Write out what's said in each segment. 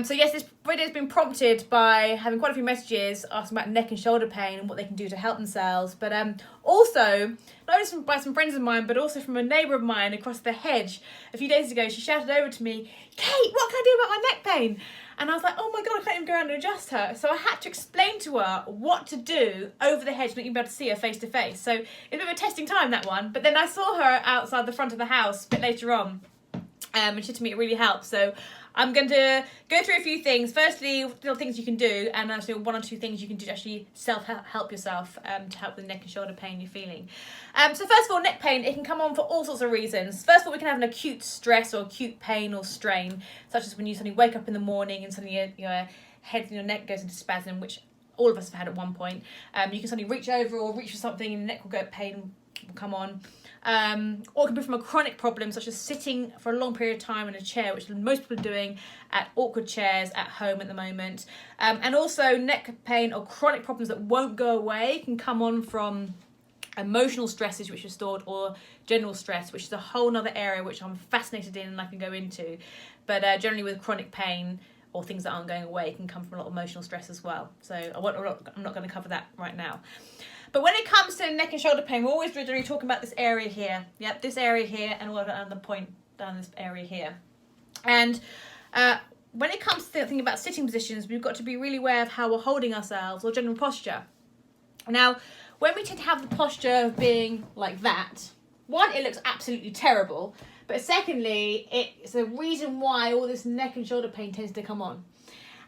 So yes, this video has been prompted by having quite a few messages asking about neck and shoulder pain and what they can do to help themselves. But also, not only by some friends of mine, but also from a neighbour of mine across the hedge a few days ago. She shouted over to me, "Kate, what can I do about my neck pain?" And I was like, oh my God, I can't even go around and adjust her. So I had to explain to her what to do over the hedge, not even be able to see her face to face. So it's a bit of a testing time, that one. But then I saw her outside the front of the house a bit later on. And she said to me it really helped. So I'm going to go through a few things. Firstly, little things you can do, and actually one or two things you can do to actually self-help yourself to help with neck and shoulder pain you're feeling. So first of all, neck pain, it can come on for all sorts of reasons. First of all, we can have an acute stress or acute pain or strain, such as when you suddenly wake up in the morning and suddenly your head and your neck goes into spasm, which all of us have had at one point. You can suddenly reach over or reach for something and the neck will go, pain will come on. Or it can be from a chronic problem such as sitting for a long period of time in a chair, which most people are doing at awkward chairs at home at the moment. And also neck pain or chronic problems that won't go away can come on from emotional stresses which are stored, or general stress, which is a whole nother area which I'm fascinated in and I can go into. But generally with chronic pain or things that aren't going away, it can come from a lot of emotional stress as well. So I'm not going to cover that right now. But when it comes to neck and shoulder pain, we're always generally talking about this area here. Yep, this area here, and we'll have another point down this area here. And when it comes to thinking about sitting positions, we've got to be really aware of how we're holding ourselves or general posture. Now, when we tend to have the posture of being like that, one, it looks absolutely terrible. But secondly, it's a reason why all this neck and shoulder pain tends to come on.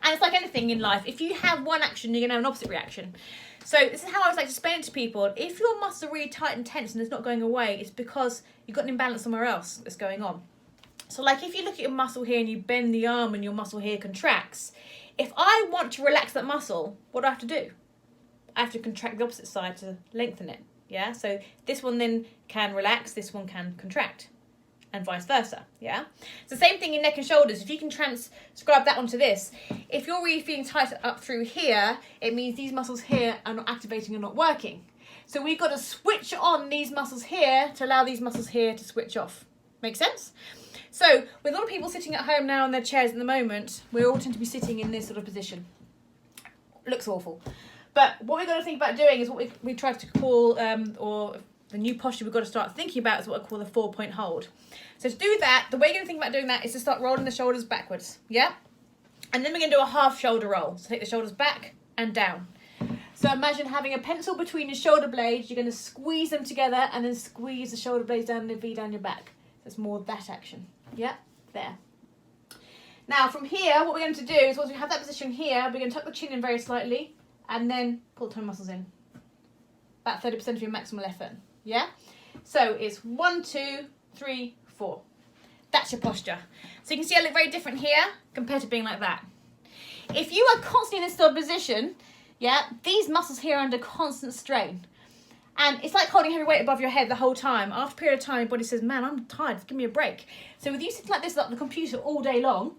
And it's like anything in life. If you have one action, you're going to have an opposite reaction. So this is how I always like to explain it to people. If your muscles are really tight and tense and it's not going away, it's because you've got an imbalance somewhere else that's going on. So like if you look at your muscle here and you bend the arm and your muscle here contracts, if I want to relax that muscle, what do I have to do? I have to contract the opposite side to lengthen it. Yeah. So this one then can relax, this one can contract, and vice versa. Yeah. It's the same thing in neck and shoulders. If you can transcribe that onto this, if you're really feeling tight up through here, it means these muscles here are not activating and not working. So we've got to switch on these muscles here to allow these muscles here to switch off. Make sense? So with a lot of people sitting at home now in their chairs at the moment, we all tend to be sitting in this sort of position. Looks awful. But what we've got to think about doing is what we try to call, or the new posture we've got to start thinking about is what I call the 4-point hold. So to do that, the way you're going to think about doing that is to start rolling the shoulders backwards. Yeah? And then we're going to do a half shoulder roll. So take the shoulders back and down. So imagine having a pencil between your shoulder blades. You're going to squeeze them together and then squeeze the shoulder blades down and the V down your back. So it's more that action. Yeah? There. Now from here, what we're going to do is once we have that position here, we're going to tuck the chin in very slightly and then pull the tongue muscles in. About 30% of your maximal effort. Yeah? So it's 1, 2, 3, 4. That's your posture. So you can see I look very different here compared to being like that. If you are constantly in this sort of position, yeah, these muscles here are under constant strain. And it's like holding heavy weight above your head the whole time. After a period of time, your body says, man, I'm tired, give me a break. So with you sitting like this at the computer all day long,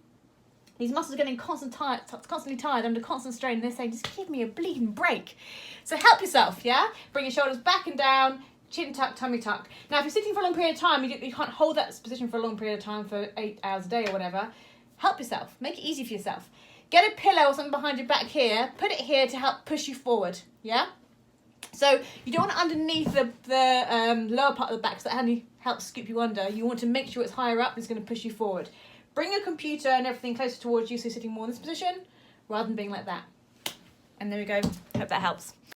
these muscles are getting constantly tired, under constant strain, and they're saying, just give me a bleeding break. So help yourself, yeah? Bring your shoulders back and down, chin tuck, tummy tuck. Now, if you're sitting for a long period of time, you can't hold that position for a long period of time, for 8 hours a day or whatever. Help yourself. Make it easy for yourself. Get a pillow or something behind your back here. Put it here to help push you forward, yeah? So you don't want it underneath the lower part of the back, because that only helps scoop you under. You want to make sure it's higher up, and it's going to push you forward. Bring your computer and everything closer towards you, so you're sitting more in this position, rather than being like that. And there we go. Hope that helps.